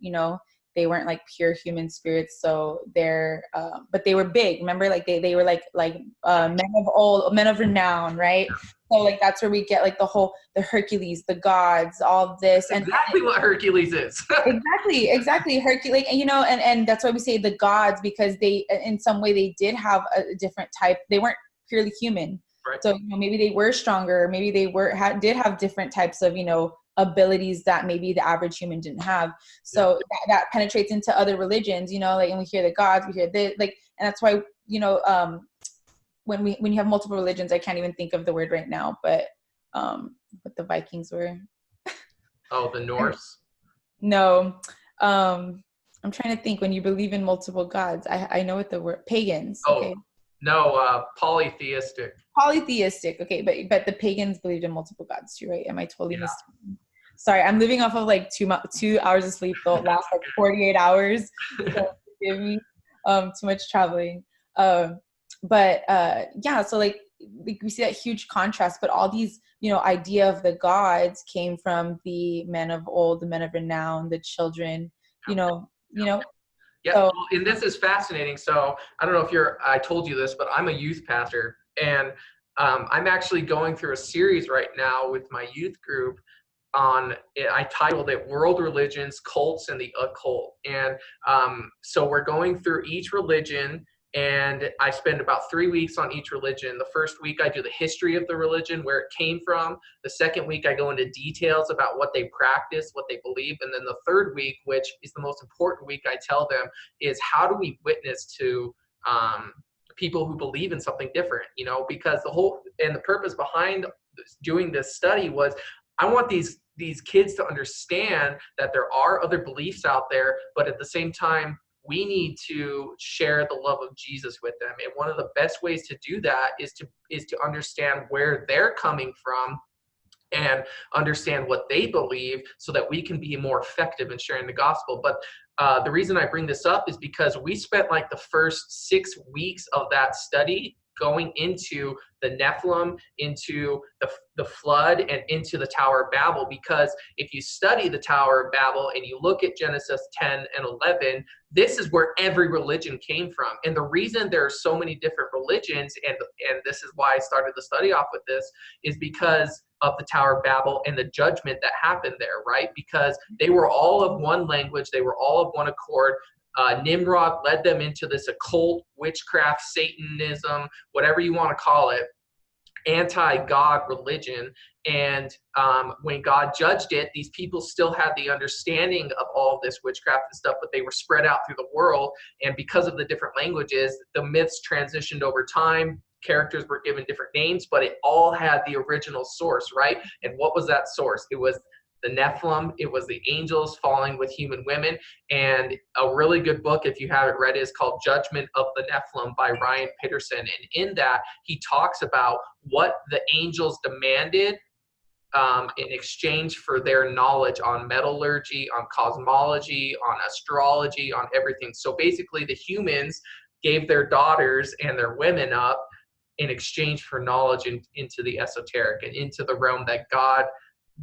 they weren't like pure human spirits. So but they were big. Remember, like they were like men of renown, right? So like that's where we get like the Hercules, the gods, all this. That's exactly what Hercules is. exactly. Hercules, and that's why we say the gods, because they, in some way, they did have a different type. They weren't purely human. Right. So maybe they were stronger. Maybe they did have different types of abilities that maybe the average human didn't have. So that penetrates into other religions, like, and we hear the gods, we hear this, like, and that's why, when you have multiple religions, I can't even think of the word right now, but the Vikings were. Oh, the Norse? No. I'm trying to think, when you believe in multiple gods, I know what the word, pagans. Okay. No, polytheistic. Polytheistic. Okay, but the pagans believed in multiple gods too, right? Am I totally Yeah. mistaken? Sorry, I'm living off of like 2 hours of sleep the last like 48 hours. So forgive me. Too much traveling. Yeah, so like we see that huge contrast, but all these, idea of the gods came from the men of old, the men of renown, the children, Yeah, so well, and this is fascinating. So I don't know if I told you this, but I'm a youth pastor, and I'm actually going through a series right now with my youth group I titled it World Religions, Cults, and the Occult. And so we're going through each religion, and I spend about 3 weeks on each religion. The first week I do the history of the religion, where it came from. The second week I go into details about what they practice, what they believe. And then the third week, which is the most important week, I tell them is how do we witness to people who believe in something different, because the purpose behind doing this study was I want these kids to understand that there are other beliefs out there, but at the same time, we need to share the love of Jesus with them. And one of the best ways to do that is to understand where they're coming from and understand what they believe so that we can be more effective in sharing the gospel. But the reason I bring this up is because we spent like the first 6 weeks of that study going into the Nephilim, into the flood, and into the Tower of Babel. Because if you study the Tower of Babel and you look at Genesis 10 and 11, this is where every religion came from. And the reason there are so many different religions, and this is why I started the study off with this, is because of the Tower of Babel and the judgment that happened there, right? Because they were all of one language, they were all of one accord. Nimrod led them into this occult, witchcraft, Satanism, whatever you want to call it, anti-God religion. And when God judged it, these people still had the understanding of all of this witchcraft and stuff, but they were spread out through the world. And because of the different languages, the myths transitioned over time. Characters were given different names, but it all had the original source, right? And what was that source? It was the Nephilim. It was the angels falling with human women. And a really good book, if you haven't read it, is called Judgment of the Nephilim by Ryan Peterson. And in that, he talks about what the angels demanded in exchange for their knowledge on metallurgy, on cosmology, on astrology, on everything. So basically, the humans gave their daughters and their women up in exchange for knowledge into the esoteric and into the realm that God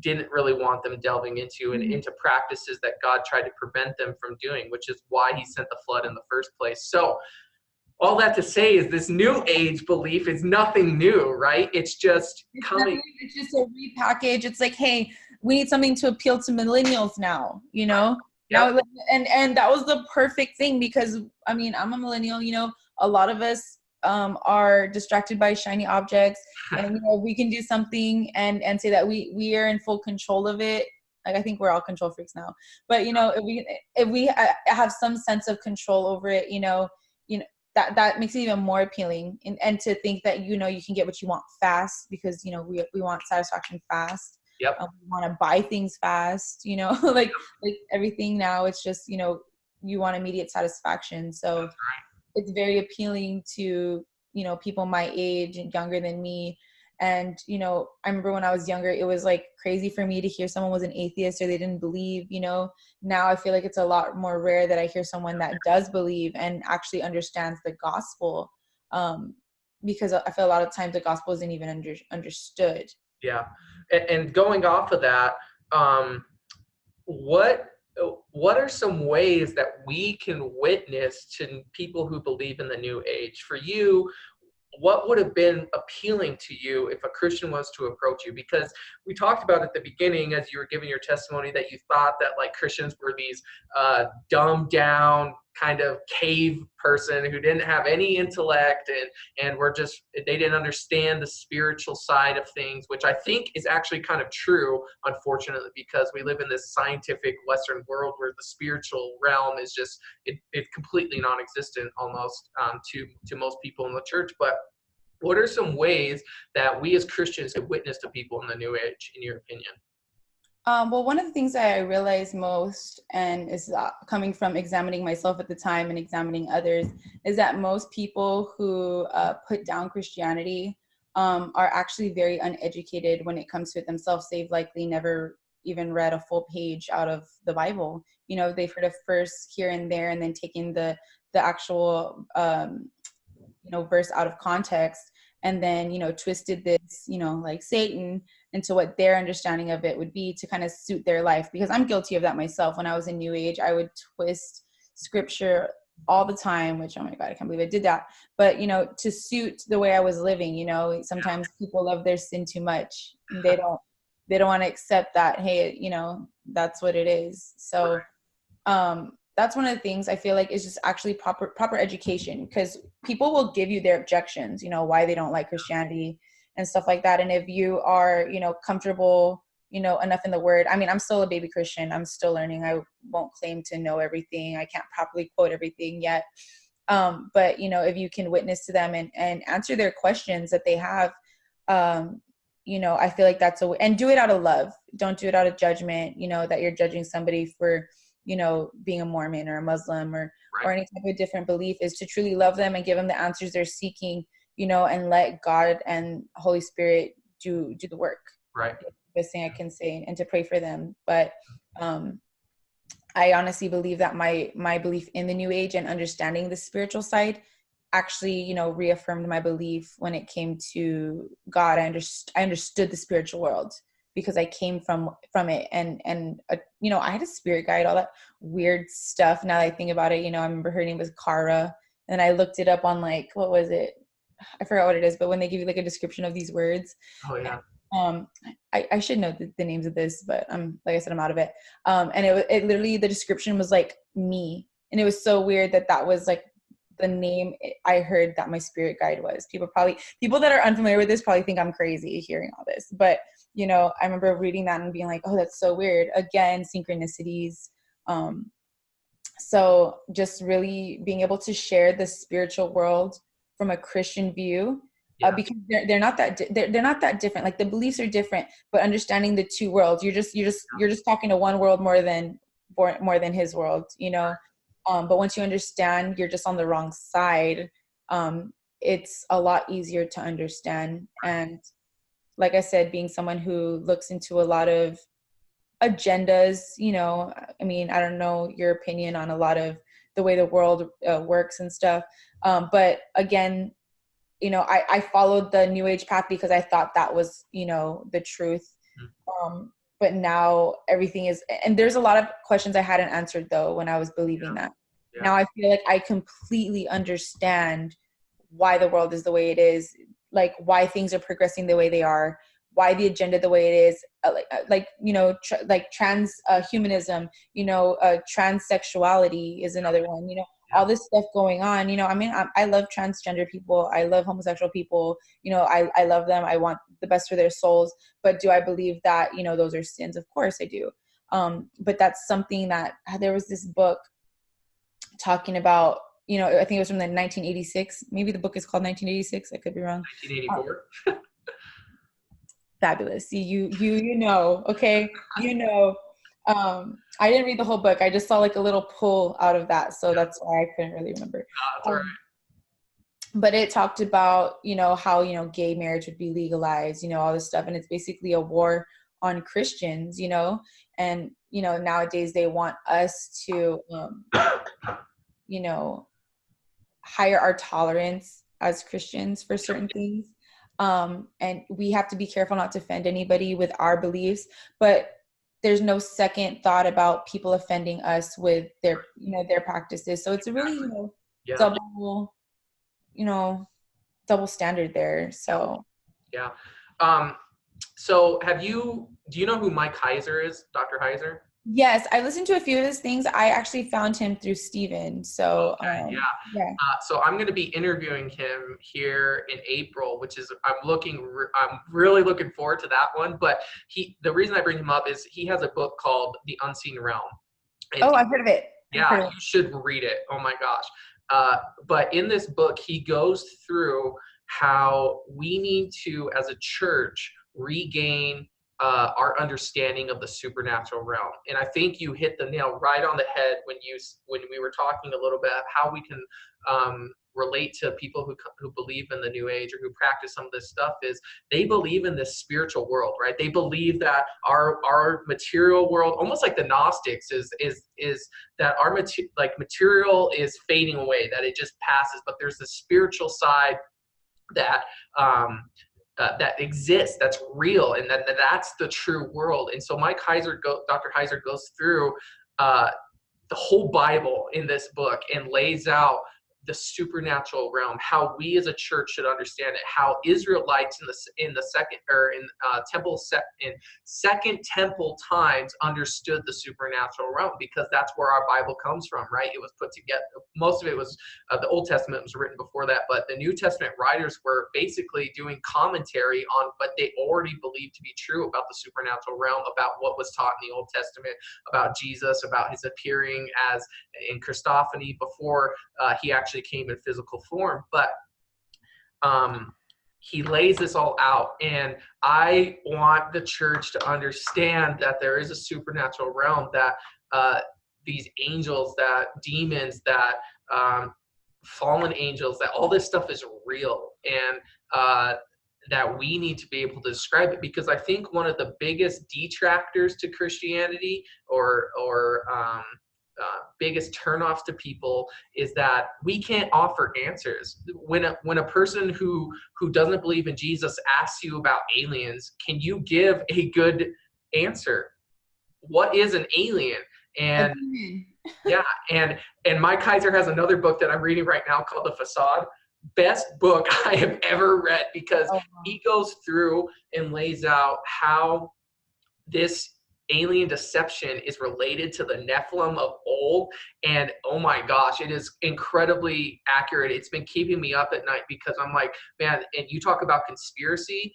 didn't really want them delving into, and into practices that God tried to prevent them from doing, which is why he sent the flood in the first place. So all that to say is this new age belief is nothing new, right? It's just coming. It's just a repackage. It's like, hey, we need something to appeal to millennials now, Yep. Now, and that was the perfect thing, because I mean, I'm a millennial, a lot of us are distracted by shiny objects, and we can do something and say that we are in full control of it. Like, I think we're all control freaks now, but if we have some sense of control over it, that makes it even more appealing. And to think that you can get what you want fast, because we want satisfaction fast. Yep. We want to buy things fast, like everything now, it's just you want immediate satisfaction. So That's right. It's very appealing to people my age and younger than me. And I remember when I was younger, it was like crazy for me to hear someone was an atheist or they didn't believe. Now I feel like it's a lot more rare that I hear someone that does believe and actually understands the gospel, because I feel a lot of times the gospel isn't even understood. Yeah. And going off of that, what are some ways that we can witness to people who believe in the new age? For you, what would have been appealing to you if a Christian was to approach you? Because we talked about at the beginning, as you were giving your testimony, that you thought that like Christians were these dumbed down kind of cave person who didn't have any intellect, and they didn't understand the spiritual side of things, which I think is actually kind of true, unfortunately, because we live in this scientific Western world where the spiritual realm is just it's completely non-existent almost to most people in the church. But what are some ways that we as Christians could witness to people in the new age, in your opinion? Well, one of the things that I realized most, and is coming from examining myself at the time and examining others, is that most people who put down Christianity are actually very uneducated when it comes to it themselves. They've likely never even read a full page out of the Bible. You know, they've heard a verse here and there, and then taken the actual verse out of context, and then twisted this like Satan into what their understanding of it would be to kind of suit their life. Because I'm guilty of that myself. When I was in New Age, I would twist scripture all the time, which, oh my God, I can't believe I did that. But to suit the way I was living. Sometimes people love their sin too much. They don't want to accept that, hey, that's what it is. So that's one of the things I feel like is just actually proper education, because people will give you their objections, why they don't like Christianity and stuff like that. And if you are, comfortable, enough in the word, I mean, I'm still a baby Christian. I'm still learning. I won't claim to know everything. I can't properly quote everything yet. But, if you can witness to them and answer their questions that they have, I feel like that's and do it out of love. Don't do it out of judgment, that you're judging somebody for, being a Mormon or a Muslim or any type of different belief. Is to truly love them and give them the answers they're seeking, and let God and Holy Spirit do the work. Right. That's the best thing I can say, and to pray for them. But I honestly believe that my belief in the New Age and understanding the spiritual side actually, reaffirmed my belief when it came to God. I understood the spiritual world, because I came from it, and I had a spirit guide, all that weird stuff. Now that I think about it, I remember her name was Kara, and I looked it up on, like, what was it? I forgot what it is, but when they give you like a description of these words. Oh yeah. I should know the names of this, but like I said, I'm out of it. And it literally, the description was like me, and it was so weird that was like the name I heard that my spirit guide was. People that are unfamiliar with this probably think I'm crazy hearing all this, but I remember reading that and being like, oh, that's so weird. Again, synchronicities. So just really being able to share the spiritual world from a Christian view, because they're not that they're not that different. Like, the beliefs are different, but understanding the two worlds, you're just talking to one world more than his world, but once you understand you're just on the wrong side, it's a lot easier to understand. And like I said, being someone who looks into a lot of agendas, I mean, I don't know your opinion on a lot of the way the world works and stuff. But again, I followed the New Age path because I thought that was, the truth. But now everything is, and there's a lot of questions I hadn't answered though when I was believing that. Yeah. Now I feel like I completely understand why the world is the way it is, like why things are progressing the way they are, why the agenda the way it is, like trans humanism, transsexuality is another one, all this stuff going on. I mean, I love transgender people. I love homosexual people. I love them. I want the best for their souls. But do I believe that, those are sins? Of course I do. But that's something that there was this book talking about, I think it was from the 1986. Maybe the book is called 1986. I could be wrong. 1984. Fabulous. See, okay. I didn't read the whole book. I just saw like a little pull out of that. So that's why I couldn't really remember. That's all right. But it talked about, how, gay marriage would be legalized, all this stuff. And it's basically a war on Christians, and, nowadays they want us to, higher our tolerance as Christians for certain things. And we have to be careful not to offend anybody with our beliefs, but there's no second thought about people offending us with their practices. So it's a really, double standard there. So. Yeah. So do you know who Mike Heiser is? Dr. Heiser? Yes, I listened to a few of his things. I actually found him through Steven. So, okay, yeah. So I'm going to be interviewing him here in April, which is, I'm really looking forward to that one. But the reason I bring him up is he has a book called The Unseen Realm. And I've heard of it. Yeah, you should read it. Oh my gosh. But in this book, he goes through how we need to, as a church, regain our understanding of the supernatural realm. And I think you hit the nail right on the head when we were talking a little bit of how we can relate to people who believe in the New Age or who practice some of this stuff. Is they believe in this spiritual world, right? They believe that our material world, almost like the Gnostics, is that our material is fading away, that it just passes, but there's the spiritual side that that exists, that's real, and that's the true world. And so Dr. Heiser goes through the whole Bible in this book and lays out the supernatural realm, how we as a church should understand it, how Israelites in second temple times understood the supernatural realm, because that's where our Bible comes from, right? It was put together. Most of it was the Old Testament was written before that, but the New Testament writers were basically doing commentary on what they already believed to be true about the supernatural realm, about what was taught in the Old Testament, about Jesus, about his appearing as in Christophany before he actually came in physical form. But he lays this all out, and I want the church to understand that there is a supernatural realm, that these angels, that demons, that fallen angels, that all this stuff is real, and that we need to be able to describe it. Because I think one of the biggest detractors to Christianity, or biggest turnoffs to people, is that we can't offer answers. When a person who doesn't believe in Jesus asks you about aliens, can you give a good answer? What is an alien? And yeah, and Mike Kaiser has another book that I'm reading right now called The Facade. Best book I have ever read, because he goes through and lays out how this alien deception is related to the Nephilim of old. And oh my gosh, it is incredibly accurate. It's been keeping me up at night, because I'm like, man, and you talk about conspiracy,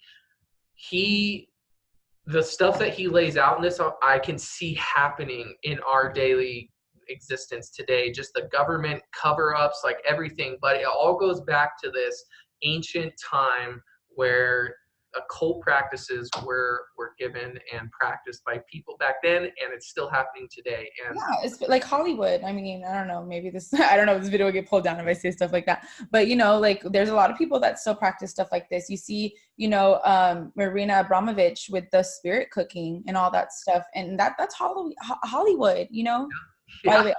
the stuff that he lays out in this, I can see happening in our daily existence today. Just the government cover-ups, like everything, but it all goes back to this ancient time where occult practices were given and practiced by people back then, and it's still happening today. And yeah, it's like Hollywood. I mean, I don't know, maybe this, I don't know if this video will get pulled down if I say stuff like that, but like there's a lot of people that still practice stuff like this. You see, Marina Abramovich with the spirit cooking and all that stuff, and that's Hollywood, Yeah. By the way,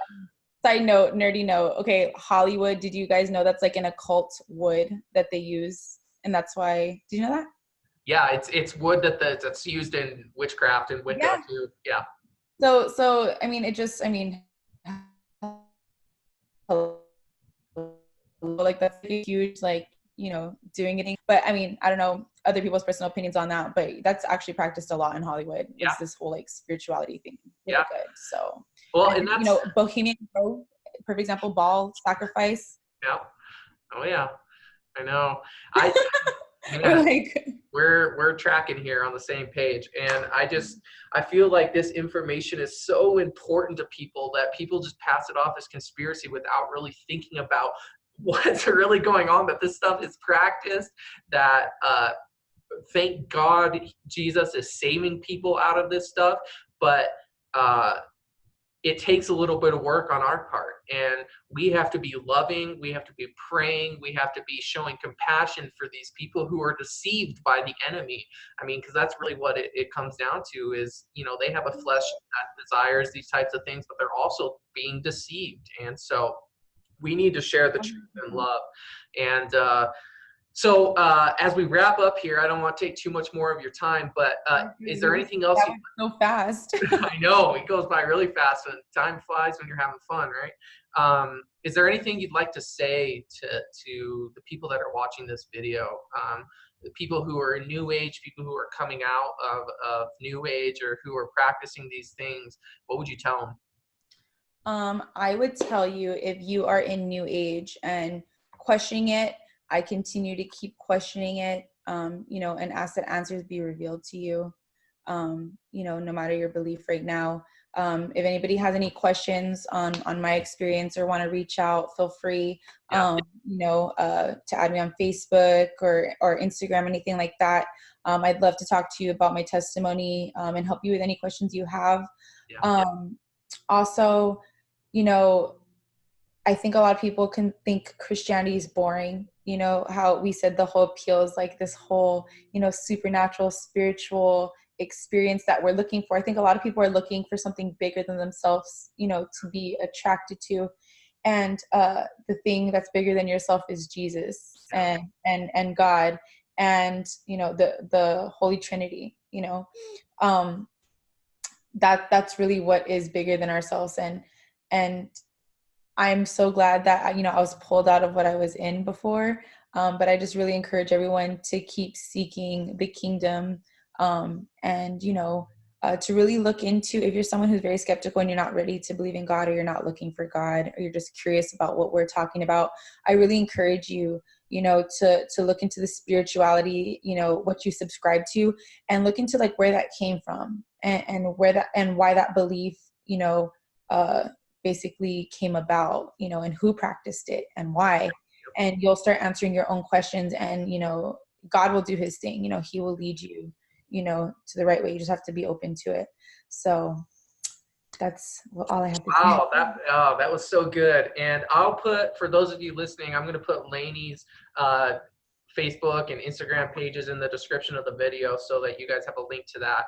side note, nerdy note, okay, Hollywood, did you guys know that's like an occult wood that they use, and that's why, did you know that? Yeah, it's wood that's used in witchcraft and Wicca too. Yeah. So I mean, like that's a huge, like, doing it. But I mean, I don't know other people's personal opinions on that, but that's actually practiced a lot in Hollywood. Is this whole like spirituality thing? Really good. So well, and that's Bohemian Grove, perfect example. Ball sacrifice. Yeah. Oh yeah, I know. We're tracking here on the same page, and I feel like this information is so important to people that people just pass it off as conspiracy without really thinking about what's really going on, that this stuff is practiced, that thank God Jesus is saving people out of this stuff, but it takes a little bit of work on our part, and we have to be loving, we have to be praying, we have to be showing compassion for these people who are deceived by the enemy. I mean, because that's really what it comes down to is, they have a flesh that desires these types of things, but they're also being deceived. And so we need to share the truth and love. And so as we wrap up here, I don't want to take too much more of your time, but is there anything else? That was so fast. I know, it goes by really fast, and time flies when you're having fun, right? Is there anything you'd like to say to the people that are watching this video, the people who are in New Age, people who are coming out of New Age, or who are practicing these things? What would you tell them? I would tell you, if you are in New Age and questioning it, I continue to keep questioning it, and ask that answers be revealed to you, no matter your belief right now. If anybody has any questions on my experience or want to reach out, feel free, Yeah. to add me on Facebook or Instagram, anything like that. I'd love to talk to you about my testimony and help you with any questions you have. Yeah. Also, I think a lot of people can think Christianity is boring. How we said the whole appeal is like this whole, supernatural, spiritual experience that we're looking for. I think a lot of people are looking for something bigger than themselves, to be attracted to. And the thing that's bigger than yourself is Jesus and God and, the Holy Trinity, that's really what is bigger than ourselves. And I'm so glad that, I was pulled out of what I was in before. But I just really encourage everyone to keep seeking the kingdom, and, to really look into, if you're someone who's very skeptical and you're not ready to believe in God, or you're not looking for God, or you're just curious about what we're talking about, I really encourage you, to look into the spirituality, what you subscribe to, and look into like where that came from, and where that, and why that belief, basically came about, and who practiced it and why. And you'll start answering your own questions, and, God will do his thing. He will lead you, to the right way. You just have to be open to it. So that's all I have to say. Wow, that was so good. And I'll put, for those of you listening, I'm going to put Lanie's Facebook and Instagram pages in the description of the video so that you guys have a link to that.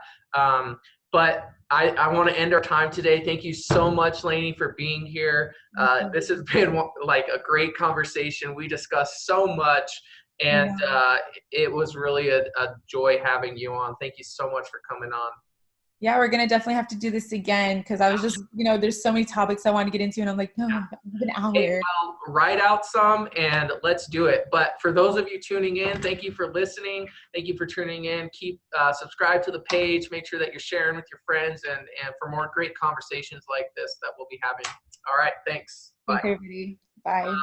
But I want to end our time today. Thank you so much, Lanie, for being here. This has been like a great conversation. We discussed so much, and it was really a joy having you on. Thank you so much for coming on. Yeah, we're going to definitely have to do this again, because I was just, there's so many topics I want to get into, and I'm like, no, I have an hour. Hey, well, write out some and let's do it. But for those of you tuning in, thank you for listening. Thank you for tuning in. Keep subscribe to the page. Make sure that you're sharing with your friends, and for more great conversations like this that we'll be having. All right, thanks. Bye. Thanks, everybody. Bye.